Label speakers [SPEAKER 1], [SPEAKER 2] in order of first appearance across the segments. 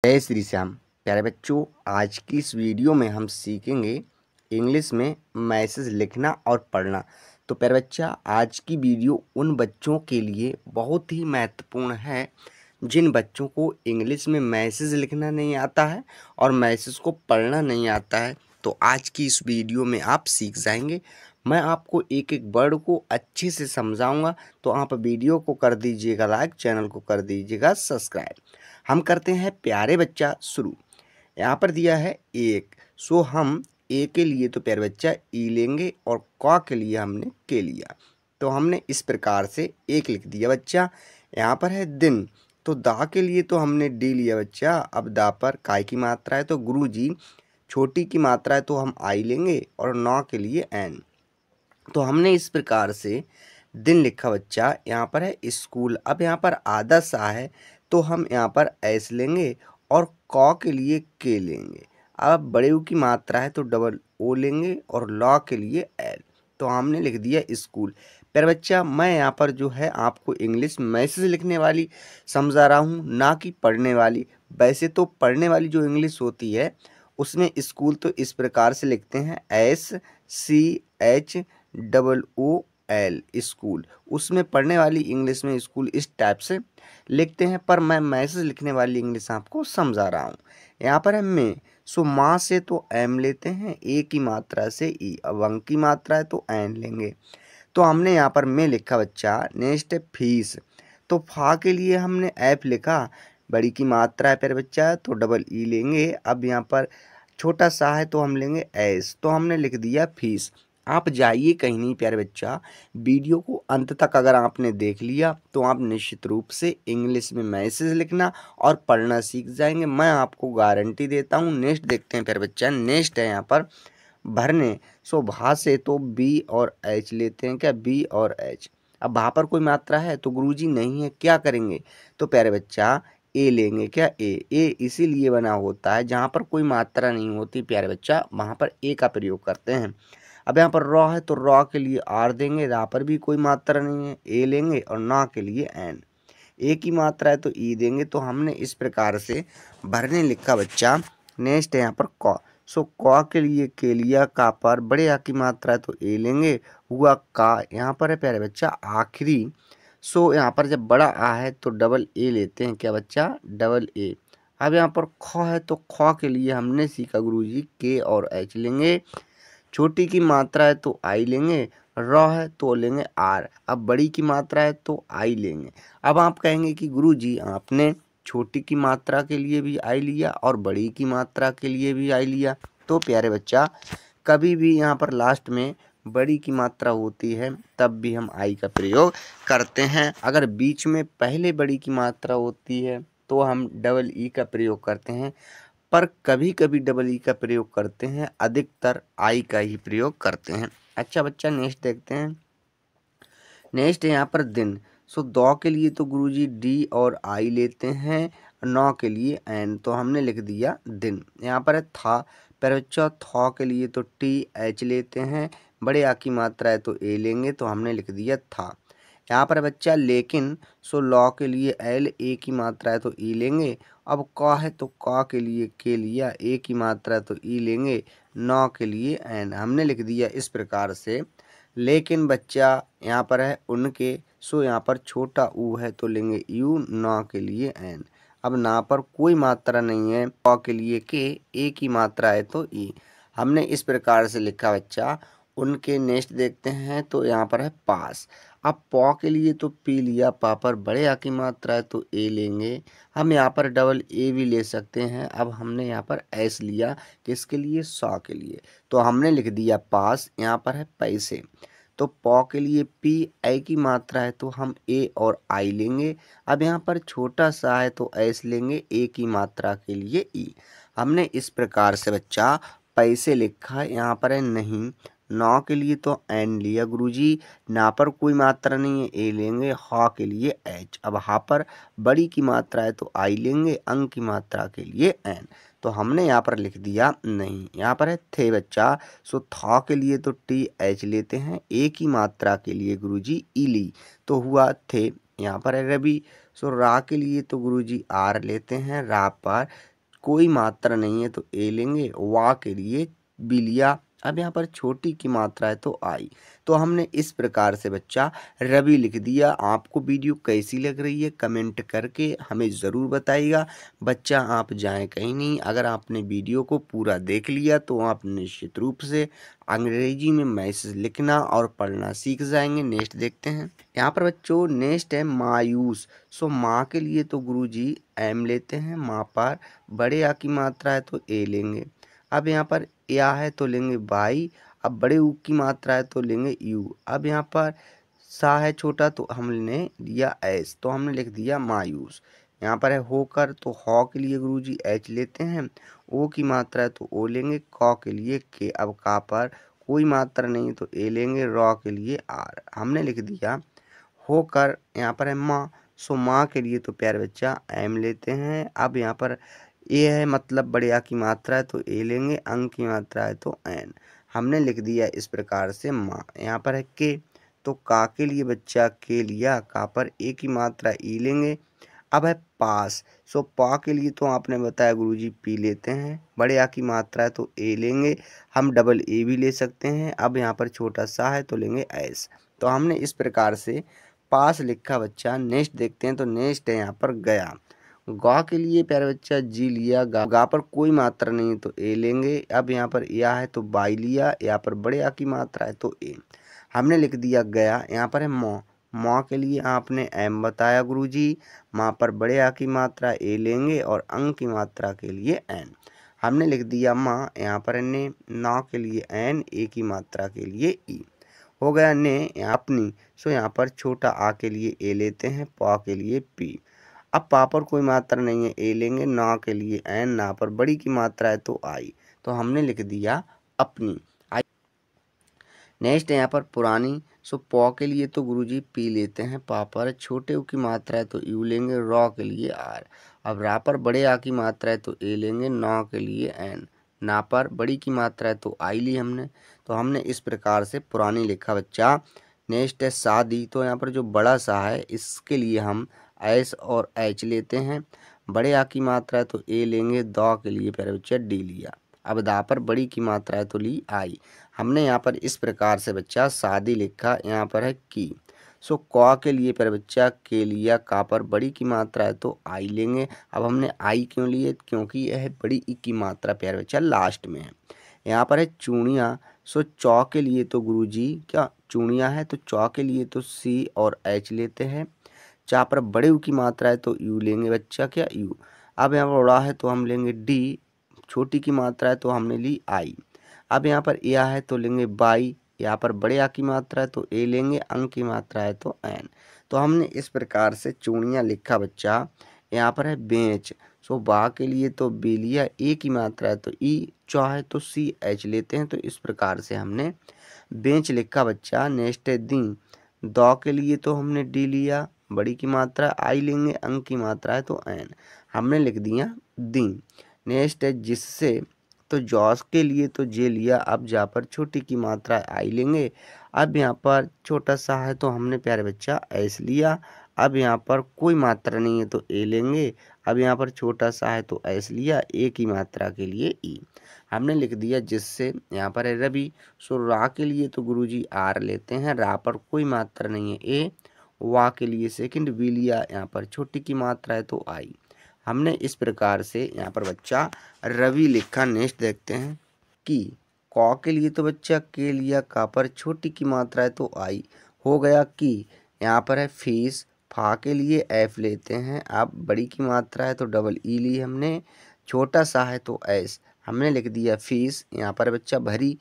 [SPEAKER 1] जय श्री श्याम। प्यारे बच्चों, आज की इस वीडियो में हम सीखेंगे इंग्लिश में मैसेज लिखना और पढ़ना। तो प्यारे बच्चा, आज की वीडियो उन बच्चों के लिए बहुत ही महत्वपूर्ण है जिन बच्चों को इंग्लिश में मैसेज लिखना नहीं आता है और मैसेज को पढ़ना नहीं आता है। तो आज की इस वीडियो में आप सीख जाएंगे। मैं आपको एक एक वर्ड को अच्छे से समझाऊंगा, तो आप वीडियो को कर दीजिएगा लाइक, चैनल को कर दीजिएगा सब्सक्राइब। हम करते हैं प्यारे बच्चा शुरू। यहाँ पर दिया है एक, सो हम ए के लिए तो प्यारे बच्चा ई लेंगे और क के लिए हमने के लिया, तो हमने इस प्रकार से एक लिख दिया बच्चा। यहाँ पर है दिन, तो दा के लिए तो हमने डी लिया बच्चा। अब दा पर काय की मात्रा है तो गुरुजी, छोटी की मात्रा है तो हम आई लेंगे और नौ के लिए एन। तो हमने इस प्रकार से दिन लिखा बच्चा। यहाँ पर है स्कूल। अब यहाँ पर आधा सा है तो हम यहाँ पर एस लेंगे और क के लिए के लेंगे। अब बड़े ऊ की मात्रा है तो डबल ओ लेंगे और लॉ के लिए एल। तो हमने लिख दिया स्कूल। पर बच्चा, मैं यहाँ पर जो है आपको इंग्लिश मैसेज लिखने वाली समझा रहा हूँ, ना कि पढ़ने वाली। वैसे तो पढ़ने वाली जो इंग्लिश होती है उसमें स्कूल तो इस प्रकार से लिखते हैं SCHOOL स्कूल। उसमें पढ़ने वाली इंग्लिश में स्कूल इस टाइप से लिखते हैं, पर मैं मैसेज लिखने वाली इंग्लिश आपको समझा रहा हूँ। यहाँ पर है में, सो माँ से तो एम लेते हैं, ए की मात्रा से ई, अब अंक की मात्रा है तो एन लेंगे। तो हमने यहाँ पर में लिखा बच्चा। नेक्स्ट है फीस, तो फा के लिए हमने एफ लिखा। बड़ी की मात्रा है पर बच्चा तो डबल ई लेंगे। अब यहाँ पर छोटा सा है तो हम लेंगे एस, तो हमने लिख दिया फीस। आप जाइए कहीं नहीं प्यारे बच्चा, वीडियो को अंत तक अगर आपने देख लिया तो आप निश्चित रूप से इंग्लिश में मैसेज लिखना और पढ़ना सीख जाएंगे, मैं आपको गारंटी देता हूँ। नेक्स्ट देखते हैं प्यारे बच्चा। नेक्स्ट है यहाँ पर भरने, सो भा से तो बी और एच लेते हैं। क्या बी और एच। अब भा पर कोई मात्रा है तो गुरुजी नहीं है, क्या करेंगे? तो प्यारे बच्चा ए लेंगे। क्या ए इसीलिए बना होता है जहाँ पर कोई मात्रा नहीं होती प्यारे बच्चा, वहाँ पर ए का प्रयोग करते हैं। अब यहाँ पर रॉ है तो रॉ के लिए आर देंगे। रा पर भी कोई मात्रा नहीं है, ए लेंगे और ना के लिए एन। ए की मात्रा है तो ई देंगे। तो हमने इस प्रकार से भरने लिखा बच्चा। नेक्स्ट है यहाँ पर क, सो क के लिए के लिया। का पर बड़े आ की मात्रा है तो ए लेंगे, हुआ का। यहाँ पर है प्यारे बच्चा आखिरी, सो यहाँ पर जब बड़ा आ है तो डबल ए लेते हैं। क्या बच्चा? Double A. अब यहाँ पर ख है तो ख के लिए हमने सीखा गुरुजी के और एच लेंगे। छोटी की मात्रा है तो आई लेंगे, रॉ है तो लेंगे आर। अब बड़ी की मात्रा है तो आई लेंगे। अब आप कहेंगे कि गुरुजी आपने छोटी की मात्रा के लिए भी आई लिया और बड़ी की मात्रा के लिए भी आई लिया। तो प्यारे बच्चा, कभी भी यहाँ पर लास्ट में बड़ी की मात्रा होती है तब भी हम आई का प्रयोग करते हैं। अगर बीच में पहले बड़ी की मात्रा होती है तो हम डबल ई का प्रयोग करते हैं, पर कभी कभी डबल ई का प्रयोग करते हैं, अधिकतर आई का ही प्रयोग करते हैं। अच्छा बच्चा, नेक्स्ट देखते हैं। नेक्स्ट है यहाँ पर दिन, सो दो के लिए तो गुरुजी डी और आई लेते हैं, नौ के लिए एन। तो हमने लिख दिया दिन। यहाँ पर है था, पर बच्चा थौ के लिए तो टी एच लेते हैं। बड़े आ की मात्रा है तो ए लेंगे, तो हमने लिख दिया था। यहाँ पर बच्चा लेकिन, सो लॉ के लिए एल, ए की मात्रा है तो ई लेंगे। अब क है तो क के लिए के लिया, ए की मात्रा है तो ई लेंगे, नौ के लिए एन। हमने लिख दिया इस प्रकार से। लेकिन बच्चा यहाँ पर है उनके, सो यहाँ पर छोटा ऊ है तो लेंगे यू, नौ के लिए एन। अब ना पर कोई मात्रा नहीं है, प के लिए के, ए की मात्रा है तो ई। हमने इस प्रकार से लिखा बच्चा उनके। नेक्स्ट देखते हैं तो यहाँ पर है पास। अब पौ के लिए तो पी लिया, पा पर बड़े आ की मात्रा है तो ए लेंगे। हम यहाँ पर डबल ए भी ले सकते हैं। अब हमने यहाँ पर एस लिया, किसके लिए? सौ के लिए। तो हमने लिख दिया पास। यहाँ पर है पैसे, तो पौ के लिए पी, ए की मात्रा है तो हम ए और आई लेंगे। अब यहाँ पर छोटा सा है तो एस लेंगे, ए की मात्रा के लिए ई। हमने इस प्रकार से बच्चा पैसे लिखा। यहाँ पर है नहीं, नौ के लिए तो एन लिया गुरुजी। ना पर कोई मात्रा नहीं है, ए लेंगे। हा के लिए एच। अब हा पर बड़ी की मात्रा है तो आई लेंगे, अंक की मात्रा के लिए एन। तो हमने यहाँ पर लिख दिया नहीं। यहाँ पर है थे बच्चा, सो था के लिए तो टी एच लेते हैं, ए की मात्रा के लिए गुरुजी ई ली, तो हुआ थे। यहाँ पर है रवि, सो रा के लिए तो गुरुजी आर लेते हैं, रा पर कोई मात्रा नहीं है तो ए लेंगे, वा के लिए बी लिया। अब यहाँ पर छोटी की मात्रा है तो आई। तो हमने इस प्रकार से बच्चा रवि लिख दिया। आपको वीडियो कैसी लग रही है कमेंट करके हमें ज़रूर बताइएगा। बच्चा आप जाएं कहीं नहीं, अगर आपने वीडियो को पूरा देख लिया तो आप निश्चित रूप से अंग्रेजी में मैसेज लिखना और पढ़ना सीख जाएंगे। नेक्स्ट देखते हैं। यहाँ पर बच्चों नेक्स्ट है मायूस। सो माँ के लिए तो गुरुजी एम लेते हैं, माँ पर बड़े आ की मात्रा है तो ए लेंगे। अब यहाँ पर या है तो लेंगे बाई। अब बड़े ऊ की मात्रा है तो लेंगे यू। अब यहाँ पर सा है छोटा तो हमने लिया एस, तो हमने लिख दिया मायूस। यहाँ पर है होकर तो हौ के लिए गुरुजी एच लेते हैं, ओ की मात्रा है तो ओ लेंगे, कौ के लिए के। अब का पर कोई मात्रा नहीं तो ए लेंगे, रॉ के लिए आर। हमने लिख दिया होकर। यहाँ पर है माँ, सो माँ के लिए तो प्यारे बच्चा एम लेते हैं। अब यहाँ पर ए है मतलब बड़े आ की मात्रा है तो ए लेंगे, अंक की मात्रा है तो एन। हमने लिख दिया इस प्रकार से माँ। यहाँ पर है के, तो का के लिए बच्चा के लिया, का पर ए की मात्रा ई लेंगे। अब है पास, सो पा के लिए तो आपने बताया गुरुजी पी लेते हैं, बड़े आ की मात्रा है तो ए लेंगे, हम डबल ए भी ले सकते हैं। अब यहाँ पर छोटा सा है तो लेंगे एस। तो हमने इस प्रकार से पास लिखा बच्चा। नेक्स्ट देखते हैं। तो नेक्स्ट है यहाँ पर गया। गा के लिए प्यारे बच्चा जी लिया, गा पर कोई मात्रा नहीं है तो ए लेंगे। अब यहाँ पर या है तो बाई लिया, यहाँ पर बड़े आ की मात्रा है तो ए। हमने लिख दिया गया। यहाँ पर है मौ, मौ के लिए आपने एम बताया गुरुजी, माँ पर बड़े आ की मात्रा ए लेंगे और अंक की मात्रा के लिए एन। हमने लिख दिया माँ। यहाँ पर ने, ना के लिए एन, ए की मात्रा के लिए ई। हो गया ने अपनी। सो यहाँ पर छोटा आ के लिए ए लेते हैं, पा के लिए पी। अब पा पर कोई मात्रा नहीं है ए लेंगे, ना के लिए एन, ना पर बड़ी की मात्रा है तो आई। तो हमने लिख दिया अपनी। नेक्स्ट है यहाँ पर पुरानी। सो पौ के लिए तो गुरुजी पी लेते हैं, पा पर छोटे ऊ की मात्रा है तो यू लेंगे, रॉ के लिए आर। अब रा पर बड़े आ की मात्रा है तो ए लेंगे, नौ के लिए एन, ना पर बड़ी की मात्रा है तो आई ली हमने। तो हमने इस प्रकार से पुरानी लिखा बच्चा। नेक्स्ट है शादी। तो यहाँ पर जो बड़ा सा है इसके लिए हम एस और एच लेते हैं, बड़े आ की मात्रा है तो ए लेंगे, दौ के लिए प्यारे बच्चा डी लिया। अब दा पर बड़ी की मात्रा है तो ली आई। हमने यहाँ पर इस प्रकार से बच्चा शादी लिखा। यहाँ पर है की। सो कौ के लिए पर बच्चा के लिया, का पर बड़ी की मात्रा है तो आई लेंगे। अब हमने आई क्यों लिए, क्योंकि यह बड़ी ई की मात्रा प्यारे बच्चा लास्ट में है। यहाँ पर है चूड़ियाँ। सो चौ के लिए तो गुरुजी क्या चूड़ियाँ है तो चौ के लिए तो सी और एच लेते हैं। चा पर बड़े यू की मात्रा है तो यू लेंगे बच्चा क्या यू। अब यहाँ पर बड़ा है तो हम लेंगे डी, छोटी की मात्रा है तो हमने ली आई। अब यहाँ पर या है तो लेंगे बाई, यहाँ पर बड़े आ की मात्रा है तो ए लेंगे, अंक की मात्रा है तो एन। तो हमने इस प्रकार से चूड़ियाँ लिखा बच्चा। यहाँ पर है बेंच। सो बा के लिए तो बी लिया, ए की मात्रा है तो ई, चौ है तो सी एच लेते हैं। तो इस प्रकार से हमने बेंच लिखा बच्चा। नेक्स्ट है दी। दौ के लिए तो हमने डी लिया, बड़ी की मात्रा आई लेंगे, अंक की मात्रा है तो एन। हमने लिख दिया दी। नेक्स्ट है जिससे। तो जॉस के लिए तो जे लिया, अब जा पर छोटी की मात्रा आई लेंगे। अब यहाँ पर छोटा सा है तो हमने प्यारे बच्चा एस लिया। अब यहाँ पर कोई मात्रा नहीं है तो ए लेंगे। अब यहाँ पर छोटा सा है तो एस लिया, ए की मात्रा के लिए ई। हमने लिख दिया जिससे। यहाँ पर है रवि। सो रा के लिए तो गुरुजी आर लेते हैं, रा पर कोई मात्रा नहीं है ए, वा के लिए सेकंड वी लिया, यहाँ पर छोटी की मात्रा है तो आई। हमने इस प्रकार से यहाँ पर बच्चा रवि लिखा। नेक्स्ट देखते हैं कि कौ के लिए तो बच्चा के लिया, का पर छोटी की मात्रा है तो आई। हो गया कि। यहाँ पर है फीस। फा के लिए एफ लेते हैं, अब बड़ी की मात्रा है तो डबल ई ली हमने, छोटा सा है तो एस। हमने लिख दिया फीस। यहाँ पर बच्चा भरी।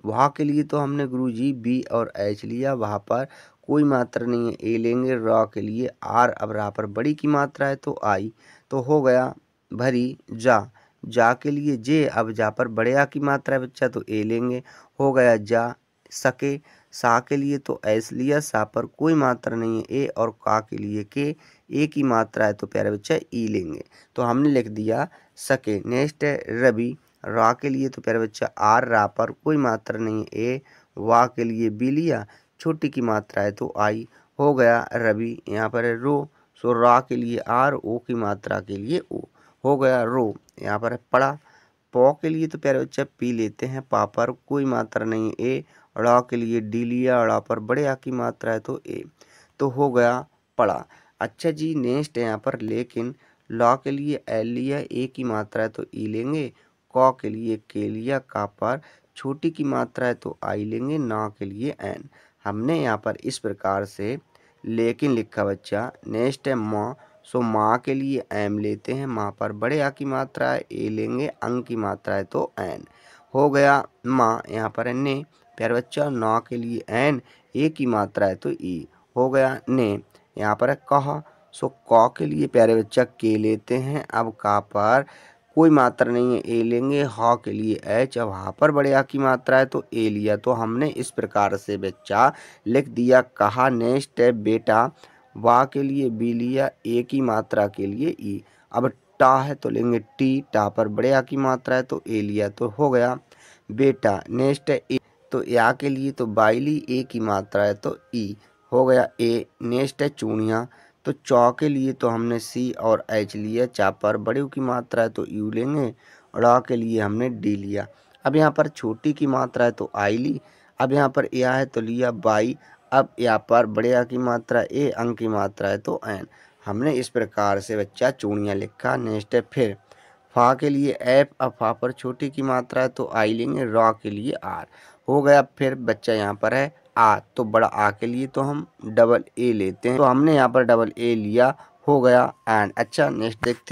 [SPEAKER 1] वहाँ के लिए तो हमने गुरुजी बी और एच लिया, वहाँ पर कोई मात्रा नहीं है ए लेंगे, रॉ के लिए आर। अब रा पर बड़ी की मात्रा है तो आई। तो हो गया भरी। जा के लिए जे, अब जा पर बड़े आ की मात्रा है बच्चा तो ए लेंगे, हो गया जा। सके। सा के लिए तो एस लिया, सा पर कोई मात्रा नहीं है ए, और का के लिए के, ए की मात्रा है तो प्यारे बच्चा ई लेंगे। तो हमने लिख दिया सके। नेक्स्ट है रवि। रा के लिए तो प्यारे बच्चा आर, रा पर कोई मात्रा नहीं है ए, वा के लिए बी लिया, छोटी की मात्रा है तो आई। हो गया रवि। यहाँ पर है रो। सो रा के लिए आर, ओ की मात्रा के लिए ओ। हो गया रो। यहाँ पर है पड़ा। पौ के लिए तो प्यारे बच्चा पी लेते हैं, पा पर कोई मात्रा नहीं है ए। ड़ के लिए डी लिया, ड़ पर बड़े आ की मात्रा है तो ए, तो हो गया पड़ा। अच्छा जी, नेक्स्ट है यहाँ पर लेकिन। लॉ के लिए एल लिया, ए की मात्रा है तो ई लेंगे। कौ के लिए के लिया, का पर छोटी की मात्रा है तो आई लेंगे, ना के लिए एन। हमने यहाँ पर इस प्रकार से लेकिन लिखा बच्चा। नेक्स्ट है माँ, सो माँ के लिए एम लेते हैं, माँ पर बड़े आ की मात्रा है ए लेंगे, अंग की मात्रा है तो एन, हो गया माँ। यहाँ पर है ने, प्यारे बच्चा नौ के लिए एन, ए की मात्रा है तो ई, हो गया ने। यहाँ पर है कह, सो क के लिए प्यारे बच्चा के लेते हैं, अब का पर कोई मात्रा नहीं है ए लेंगे, ह के लिए एच, अब हा पर बड़े आ की मात्रा है तो ए लिया। तो हमने इस प्रकार से बच्चा लिख दिया कहा। नेक्स्ट है बेटा, वा के लिए बी लिया, ए की मात्रा के लिए ई, अब टा है तो लेंगे टी, टा पर बड़े आ की मात्रा है तो ए लिया, तो हो गया बेटा। नेक्स्ट है ए, तो या के लिए तो बाई ली, ए की मात्रा है तो ई, हो गया ए। नेक्स्ट है चूड़ियाँ, तो चौ के लिए तो हमने सी और एच लिया, चा पर बड़े की मात्रा है तो यू लेंगे, ड़ के लिए हमने डी लिया। अब यहाँ पर छोटी की मात्रा है तो आई ली, अब यहाँ पर या है तो लिया बाई, अब यहाँ पर बड़े आ की मात्रा ए, अंक की मात्रा है तो एन। हमने इस प्रकार से बच्चा चूड़ियाँ लिखा। नेक्स्ट है फिर, फा के लिए एफ, अब फा पर छोटी की मात्रा है तो आई लेंगे, रॉ के लिए आर, हो गया। फिर बच्चा यहाँ पर है आ, तो बड़ा आ के लिए तो हम डबल ए लेते हैं, तो हमने यहाँ पर डबल ए लिया, हो गया एंड। अच्छा नेक्स्ट देखते